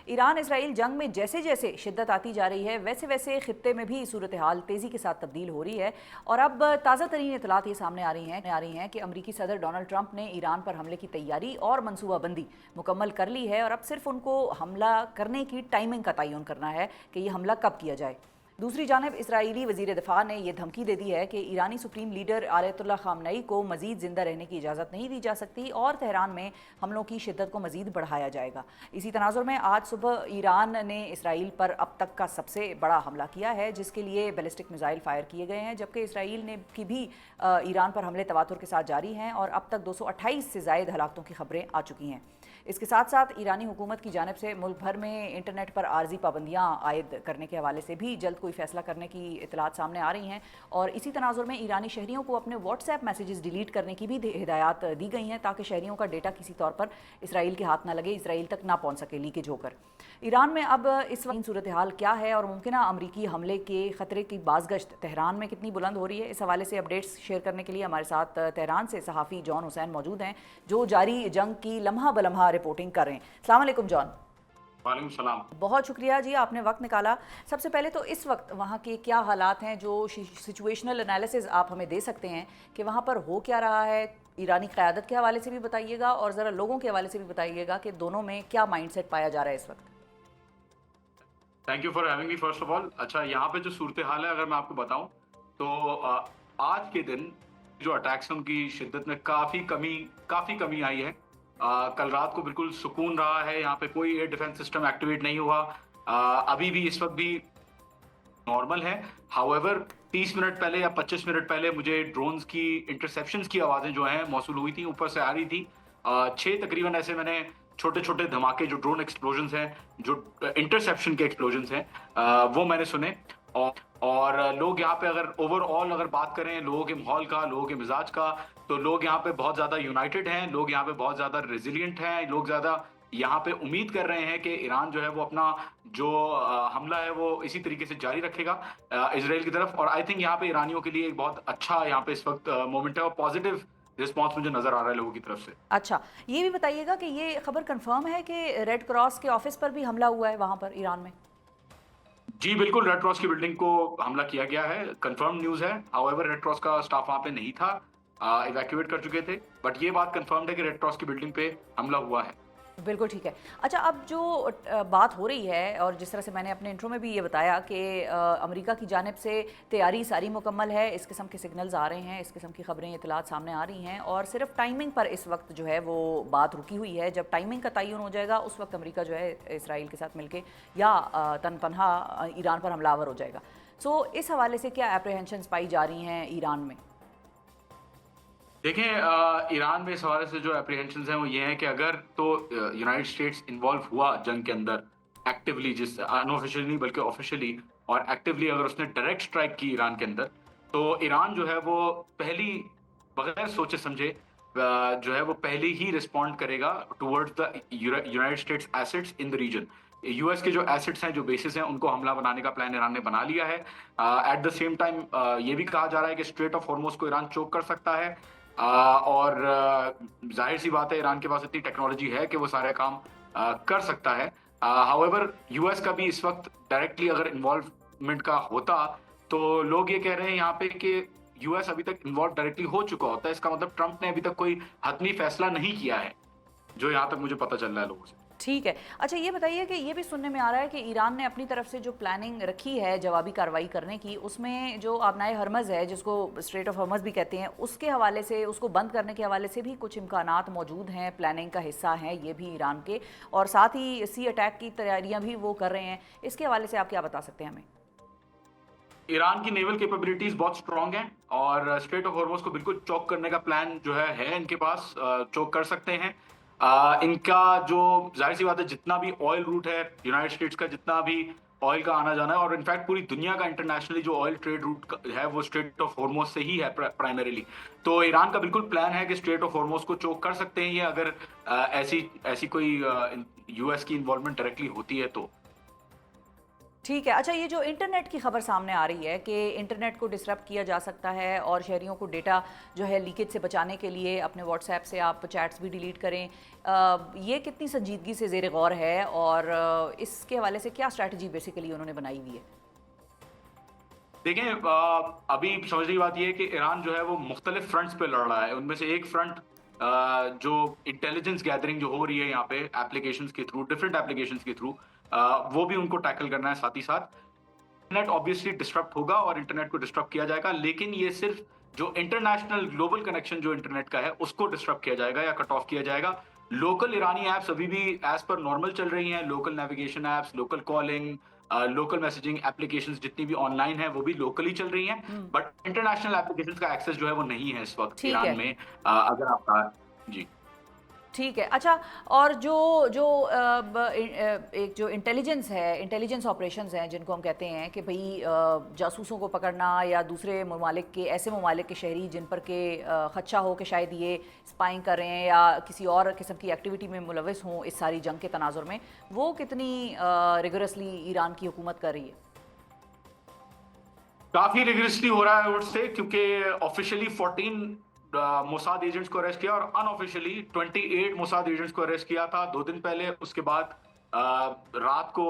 Iran Israel जंग में जैसे जैसे शिद्दत आती जा रही है वैसे वैसे खित्ते में भी सूरत हाल तेज़ी के साथ तब्दील हो रही है। और अब ताज़ा तरीन इतलात ये सामने आ रही हैं कि अमरीकी सदर डोनाल्ड ट्रंप ने ईरान पर हमले की तैयारी और मनसूबाबंदी मुकम्मल कर ली है और अब सिर्फ उनको हमला करने की टाइमिंग का तयन करना है कि ये हमला कब किया जाए। दूसरी जानब इसराइली वज़ीर दिफा ने यह धमकी दे दी है कि ईरानी सुप्रीम लीडर आयतुल्लाह खामनई को मज़ीद ज़िंदा रहने की इजाज़त नहीं दी जा सकती और तेहरान में हमलों की शिद्दत को मज़ीद बढ़ाया जाएगा। इसी तनाजुर में आज सुबह ईरान ने इसराइल पर अब तक का सबसे बड़ा हमला किया है, जिसके लिए बैलिस्टिक मिसाइल फायर किए गए हैं, जबकि इसराइल ने की भी ईरान पर हमले तवातुर के साथ जारी हैं और अब तक 228 से ज़ायद हलाकतों की खबरें आ चुकी हैं। इसके साथ साथ ईरानी हुकूमत की जानिब से मुल्क भर में इंटरनेट पर आर्जी पाबंदियाँ आयद करने के हवाले से भी जल्द कोई फैसला करने की इतलात सामने आ रही हैं और इसी तनाजुर में ईरानी शहरियों को अपने व्हाट्सएप मैसेजेस डिलीट करने की भी हिदायत दी गई हैं ताकि शहरियों का डेटा किसी तौर पर इसराइल के हाथ ना लगे, इसराइल तक ना पहुँच सके लीकेज होकर। ईरान में अब इस वक्त सूरत हाल क्या है और मुमकिन अमरीकी हमले के ख़तरे की बाज़गश्त तेहरान में कितनी बुलंद हो रही है, इस हवाले से अपडेट्स शेयर करने के लिए हमारे साथ तेहरान से सहाफ़ी जॉन हुसैन मौजूद हैं जो जारी जंग की लम्हा ब लम्हा रिपोर्टिंग कर रहे हैं। अस्सलाम वालेकुम जॉन। वालेकुम सलाम। बहुत शुक्रिया जी, आपने वक्त निकाला। सबसे पहले तो इस वक्त वहाँ के क्या हालात हैं, जो सिचुएशनल एनालिसिस आप हमें दे सकते हैं कि वहाँ पर हो क्या रहा है, ईरानी क़यादत के हवाले से भी बताइएगा और ज़रा लोगों के हवाले से भी बताइएगा कि दोनों में क्या माइंडसेट पाया जा रहा है इस वक्त। Thank you for having me first of all. अच्छा, यहाँ पे जो सूरत हाल है अगर मैं आपको बताऊं तो आज के दिन जो अटैक्स हैं उनकी शिद्दत में काफ़ी कमी आई है। कल रात को बिल्कुल सुकून रहा है, यहाँ पे कोई एयर डिफेंस सिस्टम एक्टिवेट नहीं हुआ। अभी भी इस वक्त भी नॉर्मल है। हाउएवर 30 मिनट पहले या 25 मिनट पहले मुझे ड्रोन्स की इंटरसेप्शंस की आवाज़ें जो हैं मौसूल हुई थी, ऊपर से आ रही थी। 6 तकरीबन ऐसे मैंने छोटे छोटे धमाके जो ड्रोन एक्सप्लोजन्स हैं, जो इंटरसेप्शन के एक्सप्लोजन्स हैं, वो मैंने सुने। और लोग यहाँ पे अगर ओवरऑल अगर बात करें लोगों के माहौल का, लोगों के मिजाज का, तो लोग यहाँ पे बहुत ज़्यादा यूनाइटेड हैं, लोग यहाँ पे बहुत ज़्यादा रेजिलियंट हैं, लोग ज़्यादा यहाँ पे उम्मीद कर रहे हैं कि ईरान जो है वो अपना जो हमला है वो इसी तरीके से जारी रखेगा इसराइल की तरफ। और आई थिंक यहाँ पे ईरानियों के लिए एक बहुत अच्छा यहाँ पे इस वक्त मोमेंट है और पॉजिटिव रिस्पॉन्स मुझे नजर आ रहा है लोगों की तरफ से। अच्छा, ये भी बताइएगा कि ये खबर कंफर्म है कि रेड क्रॉस के ऑफिस पर भी हमला हुआ है वहाँ पर ईरान में? जी बिल्कुल, रेड क्रॉस की बिल्डिंग को हमला किया गया है, कंफर्म न्यूज़ है। हाउएवर रेड क्रॉस का स्टाफ वहाँ पे नहीं था, इवैक्यूएट कर चुके थे, बट ये बात कंफर्म्ड है कि रेड क्रॉस की बिल्डिंग पे हमला हुआ है। बिल्कुल ठीक है। अच्छा, अब जो बात हो रही है और जिस तरह से मैंने अपने इंट्रो में भी ये बताया कि अमेरिका की जानिब से तैयारी सारी मुकम्मल है, इस किस्म के सिग्नल्स आ रहे हैं, इस किस्म की खबरें इतलात सामने आ रही हैं और सिर्फ टाइमिंग पर इस वक्त जो है वो बात रुकी हुई है। जब टाइमिंग का तयन हो जाएगा उस वक्त अमेरिका जो है इसराइल के साथ मिलके या तनहा ईरान पर हमलावर हो जाएगा। सो इस हवाले से क्या एप्रीहेंशंस पाई जा रही हैं ईरान में? देखें, ईरान में इस हवाले से जो एप्रीहेंशंस हैं वो ये हैं कि अगर तो यूनाइटेड स्टेट्स इन्वॉल्व हुआ जंग के अंदर एक्टिवली, जिस अनऑफिशियली नहीं बल्कि ऑफिशियली और एक्टिवली, अगर उसने डायरेक्ट स्ट्राइक की ईरान के अंदर, तो ईरान जो है वो पहली बगैर सोचे समझे जो है वो पहले ही रिस्पॉन्ड करेगा towards the United States assets in the region. US के जो एसेट्स हैं, जो बेसिस हैं, उनको हमला बनाने का प्लान ईरान ने बना लिया है। एट द सेम टाइम ये भी कहा जा रहा है कि स्ट्रेट ऑफ हॉर्मुज को ईरान चोक कर सकता है। और जाहिर सी बात है ईरान के पास इतनी टेक्नोलॉजी है कि वो सारे काम कर सकता है। हाउएवर यूएस का भी इस वक्त डायरेक्टली अगर इन्वॉल्वमेंट का होता तो लोग ये कह रहे हैं यहाँ पे कि यूएस अभी तक इन्वॉल्व डायरेक्टली हो चुका होता है। इसका मतलब ट्रंप ने अभी तक कोई हतमी फैसला नहीं किया है, जो यहाँ तक मुझे पता चल रहा है लोगों से। ठीक है। अच्छा, ये बताइए कि ये भी सुनने में आ रहा है कि ईरान ने अपनी तरफ से जो प्लानिंग रखी है जवाबी कार्रवाई करने की, उसमें जो आबनाए हरमज़ है, जिसको स्ट्रेट ऑफ हरमज़ भी कहते हैं, उसके हवाले से, उसको बंद करने के हवाले से भी कुछ इम्कानात मौजूद हैं, प्लानिंग का हिस्सा हैं ये भी ईरान के, और साथ ही सी अटैक की तैयारियां भी वो कर रहे हैं। इसके हवाले से आप क्या बता सकते हैं हमें? ईरान की नेवल कैपेबिलिटीज बहुत स्ट्रांग हैं और स्ट्रेट ऑफ हॉर्मुज को बिल्कुल चोक करने का प्लान जो है इनके पास, चोक कर सकते हैं। इनका जो जाहिर सी बात है जितना भी ऑयल रूट है यूनाइटेड स्टेट्स का, जितना भी ऑयल का आना जाना है, और इनफैक्ट पूरी दुनिया का इंटरनेशनली जो ऑयल ट्रेड रूट है वो स्ट्रेट ऑफ हॉर्मुज से ही है प्राइमरीली। तो ईरान का बिल्कुल प्लान है कि स्ट्रेट ऑफ हॉर्मुज को चोक कर सकते हैं ये, अगर ऐसी कोई यूएस की इन्वॉल्वमेंट डायरेक्टली होती है तो। ठीक है। अच्छा, ये जो इंटरनेट की खबर सामने आ रही है कि इंटरनेट को डिसरप्ट किया जा सकता है और शहरियों को डेटा जो है लीकेज से बचाने के लिए अपने व्हाट्सएप से आप चैट्स भी डिलीट करें, ये कितनी संजीदगी से ज़ेर गौर है और इसके हवाले से क्या स्ट्रैटेजी बेसिकली उन्होंने बनाई हुई है? देखें, अभी समझने की बात ये है कि ईरान जो है वो मुख्तलिफ फ्रंट्स पे लड़ रहा है। उनमें से एक फ्रंट जो इंटेलिजेंस गैदरिंग जो हो रही है यहाँ पे एप्लीकेशंस के थ्रू, डिफरेंट एप्लीकेशंस के थ्रू, वो भी उनको टैकल करना है। साथ ही साथ इंटरनेट ऑब्वियसली डिस्टरप्ट होगा और इंटरनेट को डिस्टरप्ट किया जाएगा, लेकिन ये सिर्फ जो इंटरनेशनल ग्लोबल कनेक्शन जो इंटरनेट का है उसको डिस्टरप्ट किया जाएगा या कट ऑफ किया जाएगा। लोकल ईरानी ऐप्स अभी भी एज पर नॉर्मल चल रही हैं। Local navigation apps, local calling, local messaging applications जितनी भी ऑनलाइन है वो भी लोकली चल रही हैं। हुँ। बट इंटरनेशनल एप्लीकेशंस का एक्सेस जो है वो नहीं है इस वक्त ठीक ईरान है। में। अगर आपका जी ठीक है। अच्छा, और जो जो एक जो इंटेलिजेंस है, इंटेलिजेंस ऑपरेशंस हैं जिनको हम कहते हैं कि भई जासूसों को पकड़ना या दूसरे ममालिक के, ऐसे ममालिक के शहरी जिन पर के खदशा हो कि शायद ये स्पाइंग कर रहे हैं या किसी और किस्म की एक्टिविटी में मुलविस हों इस सारी जंग के तनाजुर में, वो कितनी रिगरसली ईरान की हुकूमत कर रही है? काफी रिग्रेसली हो रहा है उससे, क्योंकि ऑफिशियली 14 मोसाद एजेंट्स को अरेस्ट किया और अनऑफिशियली 28 मोसाद एजेंट्स को अरेस्ट किया था 2 दिन पहले। उसके बाद रात को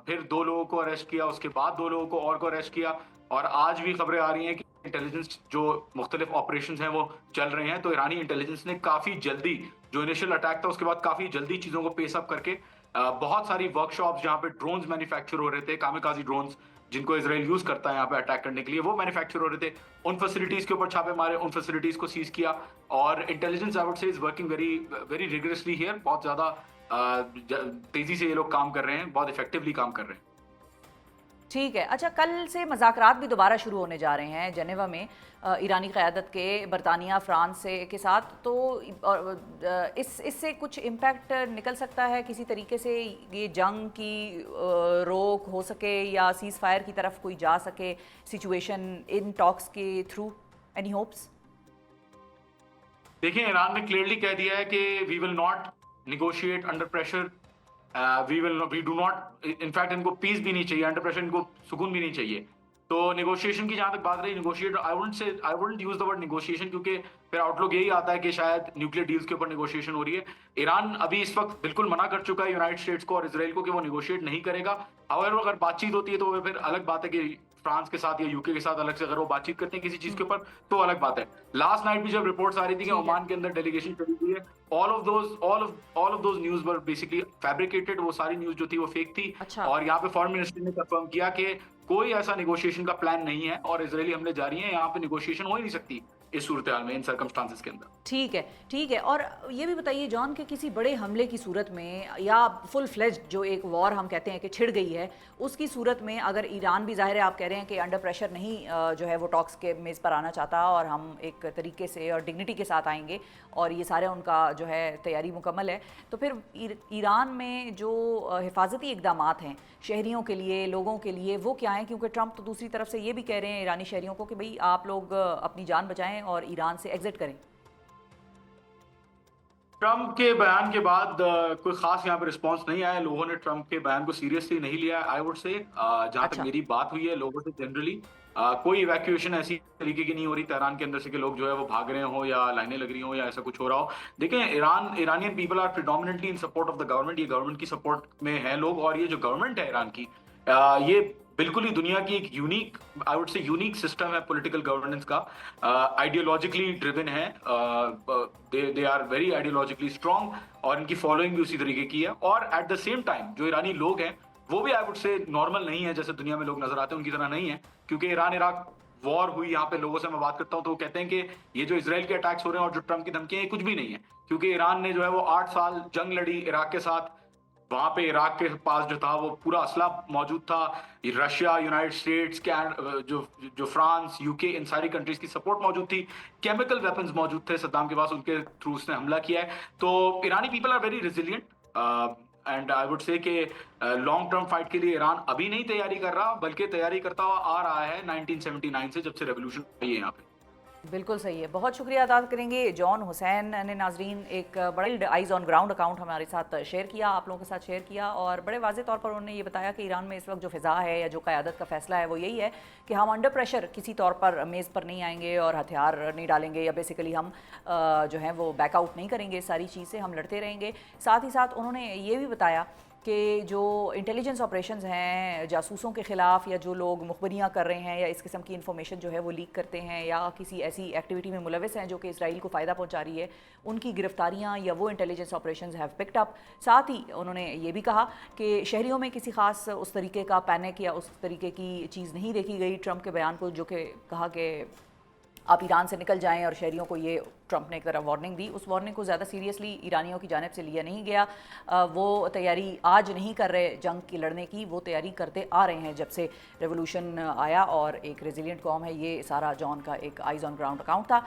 फिर 2 लोगों को अरेस्ट किया, उसके बाद 2 लोगों को और को अरेस्ट किया। और आज भी खबरें आ रही हैं कि इंटेलिजेंस जो मुख्तलिफ ऑपरेशन हैं वो चल रहे हैं। तो ईरानी इंटेलिजेंस ने काफी जल्दी, जो इनिशियल अटैक था उसके बाद काफी जल्दी चीजों को पेस अप करके बहुत सारी वर्कशॉप्स जहाँ पे ड्रोन्स मैन्युफैक्चर हो रहे थे, कामिकाजी ड्रोन्स जिनको इजराइल यूज करता है यहाँ पे अटैक करने के लिए, वो मैन्युफैक्चर हो रहे थे। उन फैसिलिटीज के ऊपर छापे मारे, उन फैसिलिटीज को सीज किया। और इंटेलिजेंस आई वुड से is working very very rigorously here. बहुत ज्यादा तेजी से ये लोग काम कर रहे हैं, बहुत इफेक्टिवली काम कर रहे हैं। ठीक है। अच्छा, कल से मुज़ाकरात भी दोबारा शुरू होने जा रहे हैं जेनेवा में ईरानी क़यादत के, बरतानिया, फ्रांस से के साथ। तो इससे कुछ इम्पैक्ट निकल सकता है किसी तरीके से, ये जंग की रोक हो सके या सीज़ फायर की तरफ कोई जा सके सिचुएशन इन टॉक्स के थ्रू? Any hopes? देखिए, ईरान ने क्लियरली कह दिया है कि we will not negotiate under pressure. We do not, in fact इनको पीस भी नहीं चाहिए, अंडर प्रेशर इनको सुकून भी नहीं चाहिए। तो नेगोशिएशन की जहां तक बात रही, negotiate I wouldn't use the word negotiation, क्योंकि फिर आउटलुक यही आता है कि शायद न्यूक्लियर डील्स के ऊपर नेगोशिएशन हो रही है। ईरान अभी इस वक्त बिल्कुल मना कर चुका है यूनाइटेड स्टेट्स को और इसराइल को कि वो नेगोशिएट नहीं करेगा। हाउएवर अगर बातचीत होती है तो वो फिर अलग बात है कि फ्रांस के साथ या यूके के साथ अलग से अगर वो बातचीत करते हैं किसी चीज के ऊपर तो अलग बात है। लास्ट नाइट भी जब रिपोर्ट्स आ रही थी कि ठीक है। ओमान के अंदर डेलीगेशन चली हुई है, all of those news were basically fabricated. वो सारी न्यूज जो थी वो फेक थी। अच्छा। और यहाँ पे फॉरेन मिनिस्टर ने कंफर्म किया कि कोई ऐसा नेगोशिएशन का प्लान नहीं है और इजरायली हमले जारी हैं। यहाँ पे नेगोशिएशन हो ही नहीं सकती इस सूरत हाल में, इन सर्कमस्टांसेस के अंदर। ठीक है, ठीक है। और ये भी बताइए जॉन कि किसी बड़े हमले की सूरत में या फुल फ्लेज्ड जो एक वॉर हम कहते हैं कि छिड़ गई है, उसकी सूरत में अगर ईरान भी, ज़ाहिर है आप कह रहे हैं कि अंडर प्रेशर नहीं जो है वो टॉक्स के मेज़ पर आना चाहता और हम एक तरीके से और डिग्निटी के साथ आएंगे और ये सारे उनका जो है तैयारी मुकम्मल है, तो फिर ईरान में जो हिफाजती इकदामात हैं शहरियों के लिए, लोगों के लिए, वो क्या हैं? क्योंकि ट्रंप तो दूसरी तरफ से ये भी कह रहे हैं ईरानी शहरियों को कि भाई आप लोग अपनी जान बचाएं और ईरान से एग्जिट करें। ट्रंप के बयान के बाद कोई खास यहाँ पे रिस्पांस नहीं आया। लोगों ने ट्रंप के बयान को सीरियसली नहीं लिया। आई वुड से जहां तक अच्छा। मेरी बात हुई है लोगों से जनरली, कोई इवैक्यूएशन ऐसी तरीके की नहीं हो रही तेहरान के अंदर से कि लोग जो है वो भाग रहे हो या लाइनें लग रही हो या ऐसा कुछ हो रहा हो। देखें, Iranian people are predominantly in support of the government. ये गवर्नमेंट की सपोर्ट में है लोग। और ये जो गवर्नमेंट है ईरान की, ये बिल्कुल ही दुनिया की एक unique, I would say unique system है पॉलिटिकल गवर्नेंस का। आइडियोलॉजिकली ड्रिवन है, they are very ideologically strong और इनकी फॉलोइंग भी उसी तरीके की है। और एट द सेम टाइम जो ईरानी लोग हैं वो भी आई वुड से नॉर्मल नहीं है, जैसे दुनिया में लोग नजर आते हैं उनकी तरह नहीं है। क्योंकि ईरान इराक वॉर हुई, यहाँ पे लोगों से मैं बात करता हूँ तो वो कहते हैं कि ये जो इसराइल के अटैक्स हो रहे हैं और जो ट्रंप की धमकियां, ये कुछ भी नहीं है। क्योंकि ईरान ने जो है वो 8 साल जंग लड़ी इराक के साथ। वहां पे इराक के पास जो था वो पूरा असला मौजूद था। रशिया, यूनाइटेड स्टेट्स, जो जो फ्रांस, यूके, इन सारी कंट्रीज की सपोर्ट मौजूद थी। केमिकल वेपन्स मौजूद थे सद्दाम के पास, उनके थ्रू उसने हमला किया है। तो ईरानी people are very resilient and I would say कि लॉन्ग टर्म फाइट के लिए ईरान अभी नहीं तैयारी कर रहा, बल्कि तैयारी करता हुआ आ रहा है 1979 से, जब से रेवोल्यूशन हुई है यहाँ पे। बिल्कुल सही है। बहुत शुक्रिया अदा करेंगे जॉन हुसैन ने नाजरीन एक बड़ा आइज़ ऑन ग्राउंड अकाउंट हमारे साथ शेयर किया, आप लोगों के साथ शेयर किया और बड़े वाज़े तौर पर उन्होंने ये बताया कि ईरान में इस वक्त जो फ़िज़ा है या जो क़यादत का फ़ैसला है वो यही है कि हम अंडर प्रेशर किसी तौर पर मेज़ पर नहीं आएंगे और हथियार नहीं डालेंगे या बेसिकली हम जो है वो बैकआउट नहीं करेंगे, सारी चीज़ से हम लड़ते रहेंगे। साथ ही साथ उन्होंने ये भी बताया कि जो इंटेलिजेंस ऑपरेशंस हैं जासूसों के ख़िलाफ़ या जो लोग मुखबरियाँ कर रहे हैं या इस किस्म की इन्फॉर्मेशन जो है वो लीक करते हैं या किसी ऐसी एक्टिविटी में मुलविस हैं जो कि इसराइल को फ़ायदा पहुंचा रही है, उनकी गिरफ्तारियाँ या वो intelligence operations have picked up. साथ ही उन्होंने ये भी कहा कि शहरियों में किसी ख़ास उस तरीके का पैनिक या उस तरीके की चीज़ नहीं देखी गई ट्रंप के बयान को, जो कि कहा कि आप ईरान से निकल जाएं और शहरियों को ये ट्रंप ने एक तरह वार्निंग दी, उस वार्निंग को ज़्यादा सीरियसली ईरानियों की जानिब से लिया नहीं गया। वो तैयारी आज नहीं कर रहे जंग की लड़ने की, वो तैयारी करते आ रहे हैं जब से रेवोल्यूशन आया और एक रेजिलियंट कौम है। ये सारा जॉन का एक आइज़ ऑन ग्राउंड अकाउंट था।